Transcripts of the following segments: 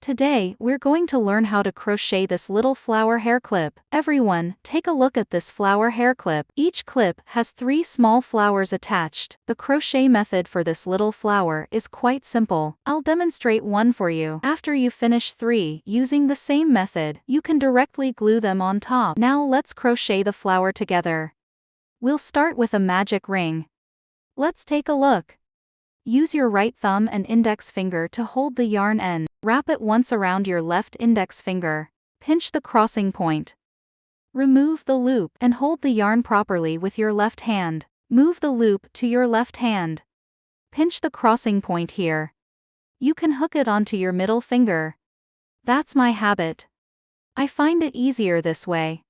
Today, we're going to learn how to crochet this little flower hair clip. Everyone, take a look at this flower hair clip. Each clip has 3 small flowers attached. The crochet method for this little flower is quite simple. I'll demonstrate one for you. After you finish 3, using the same method, you can directly glue them on top. Now let's crochet the flower together. We'll start with a magic ring. Let's take a look. Use your right thumb and index finger to hold the yarn end. Wrap it once around your left index finger. Pinch the crossing point. Remove the loop and hold the yarn properly with your left hand. Move the loop to your left hand. Pinch the crossing point here. You can hook it onto your middle finger. That's my habit. I find it easier this way.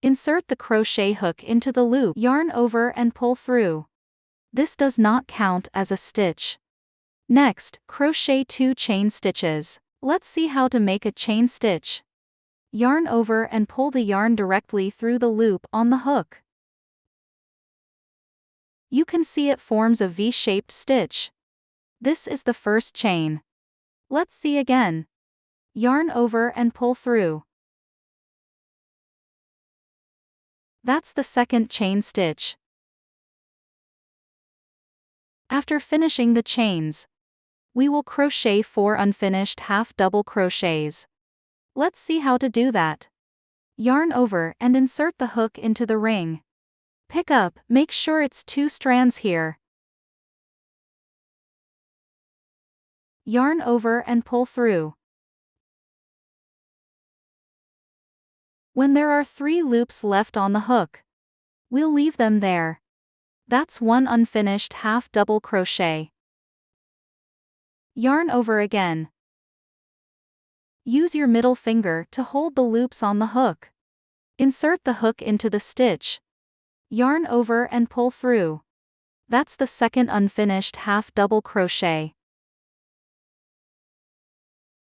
Insert the crochet hook into the loop. Yarn over and pull through. This does not count as a stitch. Next, crochet 2 chain stitches. Let's see how to make a chain stitch. Yarn over and pull the yarn directly through the loop on the hook. You can see it forms a V-shaped stitch. This is the first chain. Let's see again. Yarn over and pull through. That's the second chain stitch. After finishing the chains, we will crochet 4 unfinished half double crochets. Let's see how to do that. Yarn over and insert the hook into the ring. Pick up, make sure it's 2 strands here. Yarn over and pull through. When there are 3 loops left on the hook, we'll leave them there. That's 1 unfinished half double crochet. Yarn over again. Use your middle finger to hold the loops on the hook. Insert the hook into the stitch. Yarn over and pull through. That's the second unfinished half double crochet.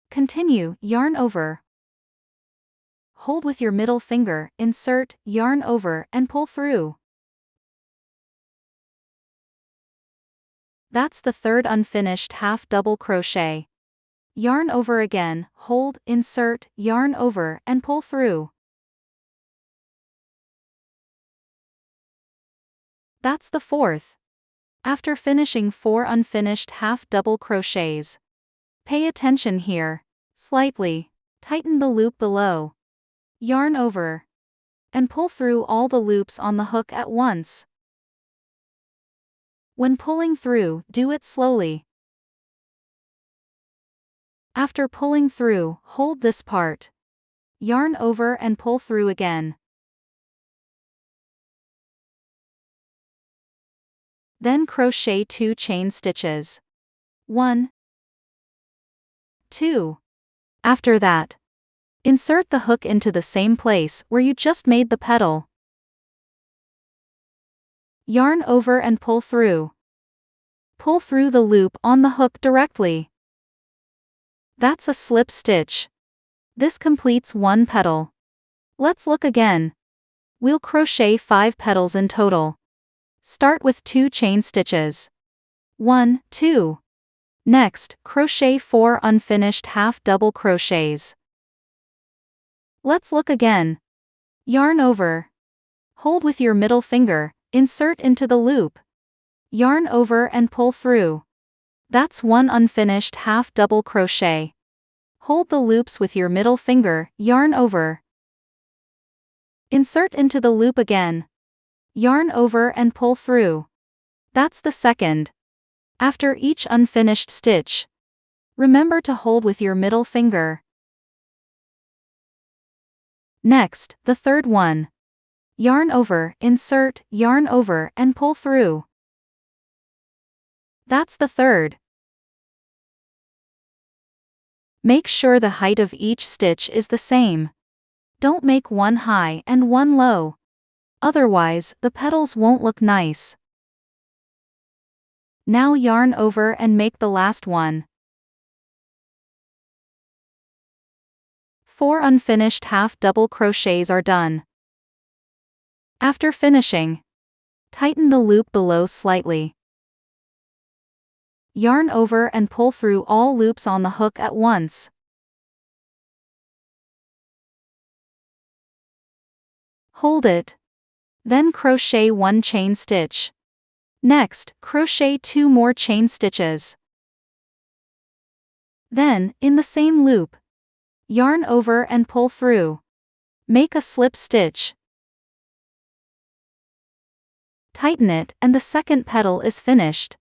Continue, yarn over. Hold with your middle finger, insert, yarn over, and pull through. That's the third unfinished half double crochet. Yarn over again, hold, insert, yarn over, and pull through. That's the fourth. After finishing 4 unfinished half double crochets, pay attention here. Slightly tighten the loop below. Yarn over. And pull through all the loops on the hook at once. When pulling through, do it slowly. After pulling through, hold this part. Yarn over and pull through again. Then crochet 2 chain stitches. 1, 2. After that, insert the hook into the same place where you just made the petal. Yarn over and pull through. Pull through the loop on the hook directly. That's a slip stitch. This completes 1 petal. Let's look again. We'll crochet 5 petals in total. Start with 2 chain stitches. 1, 2. Next, crochet 4 unfinished half double crochets. Let's look again. Yarn over. Hold with your middle finger. Insert into the loop. Yarn over and pull through. That's 1 unfinished half double crochet. Hold the loops with your middle finger, yarn over. Insert into the loop again. Yarn over and pull through. That's the second. After each unfinished stitch, remember to hold with your middle finger. Next, the third one. Yarn over, insert, yarn over, and pull through. That's the third. Make sure the height of each stitch is the same. Don't make one high and one low. Otherwise, the petals won't look nice. Now yarn over and make the last one. 4 unfinished half double crochets are done. After finishing, tighten the loop below slightly. Yarn over and pull through all loops on the hook at once. Hold it. Then crochet 1 chain stitch. Next, crochet 2 more chain stitches. Then, in the same loop, yarn over and pull through. Make a slip stitch. Tighten it and the second petal is finished.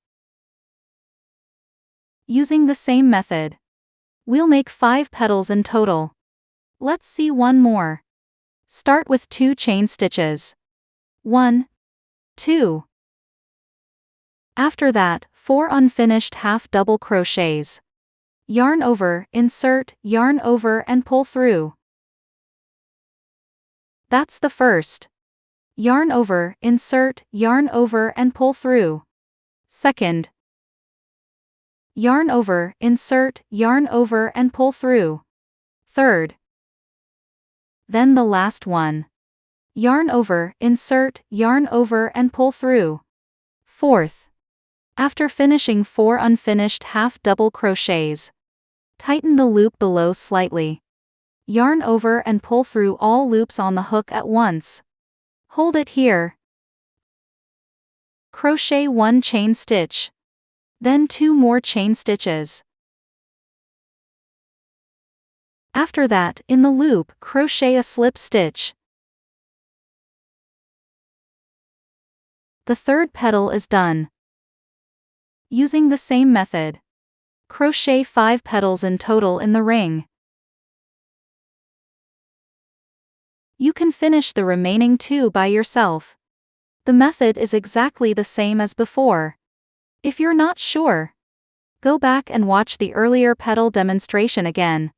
Using the same method, we'll make 5 petals in total. Let's see one more. Start with 2 chain stitches. 1, 2. After that, 4 unfinished half double crochets. Yarn over, insert, yarn over and pull through. That's the first. Yarn over, insert, yarn over and pull through. Second. Yarn over, insert, yarn over and pull through. Third. Then the last one. Yarn over, insert, yarn over and pull through. Fourth. After finishing 4 unfinished half double crochets, tighten the loop below slightly. Yarn over and pull through all loops on the hook at once. Hold it here. Crochet 1 chain stitch. Then 2 more chain stitches. After that, in the loop, crochet a slip stitch. The third petal is done. Using the same method, crochet 5 petals in total in the ring. You can finish the remaining 2 by yourself. The method is exactly the same as before. If you're not sure, go back and watch the earlier petal demonstration again.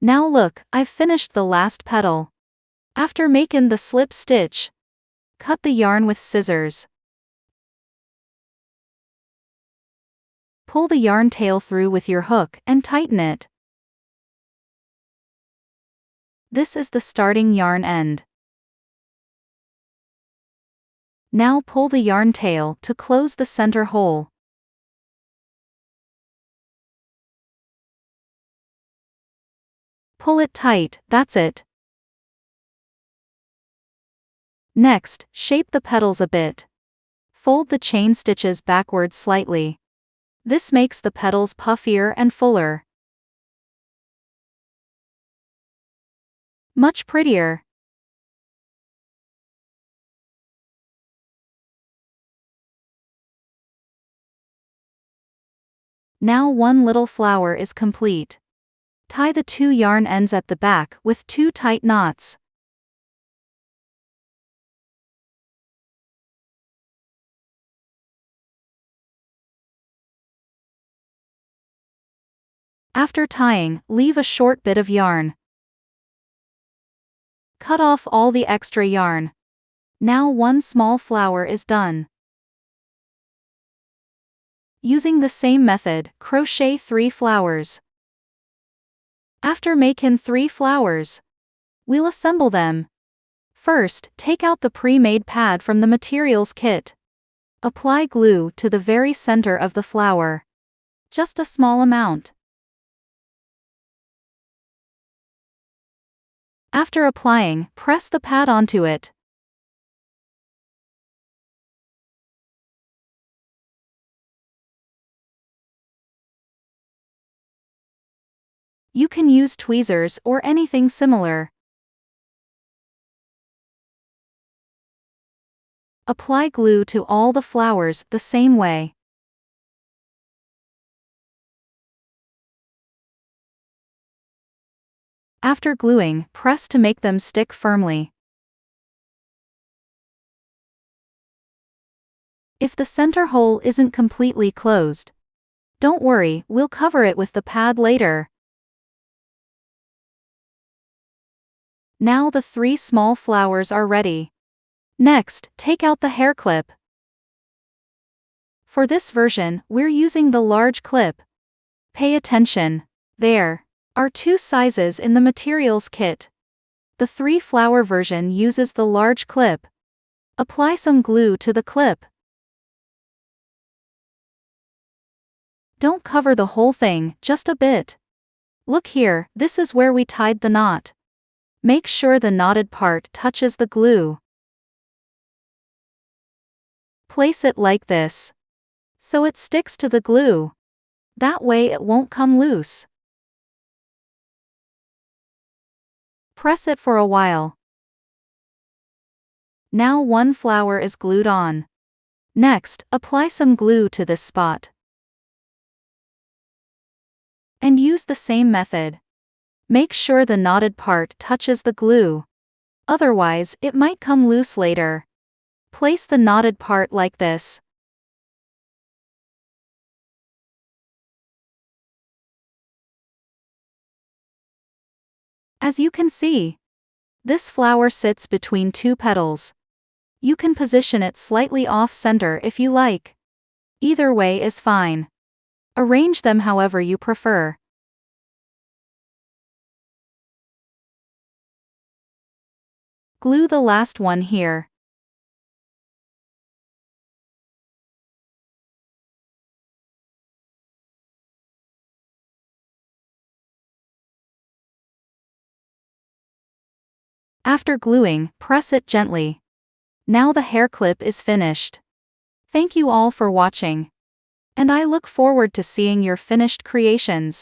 Now look, I've finished the last petal. After making the slip stitch, cut the yarn with scissors. Pull the yarn tail through with your hook and tighten it. This is the starting yarn end. Now pull the yarn tail to close the center hole. Pull it tight, that's it. Next, shape the petals a bit. Fold the chain stitches backwards slightly. This makes the petals puffier and fuller. Much prettier. Now one little flower is complete. Tie the 2 yarn ends at the back with 2 tight knots. After tying, leave a short bit of yarn. Cut off all the extra yarn. Now one small flower is done. Using the same method, crochet 3 flowers. After making 3 flowers, we'll assemble them. First, take out the pre-made pad from the materials kit. Apply glue to the very center of the flower. Just a small amount. After applying, press the pad onto it. You can use tweezers or anything similar. Apply glue to all the flowers the same way. After gluing, press to make them stick firmly. If the center hole isn't completely closed, don't worry, we'll cover it with the pad later. Now the 3 small flowers are ready. Next, take out the hair clip. For this version, we're using the large clip. Pay attention. There are 2 sizes in the materials kit. The 3 flower version uses the large clip. Apply some glue to the clip. Don't cover the whole thing, just a bit. Look here, this is where we tied the knot. Make sure the knotted part touches the glue. Place it like this, so it sticks to the glue. That way it won't come loose. Press it for a while. Now 1 flower is glued on. Next, apply some glue to this spot. And use the same method. Make sure the knotted part touches the glue. Otherwise, it might come loose later. Place the knotted part like this. As you can see, this flower sits between 2 petals. You can position it slightly off-center if you like. Either way is fine. Arrange them however you prefer. Glue the last one here. After gluing, press it gently. Now the hair clip is finished. Thank you all for watching. And I look forward to seeing your finished creations.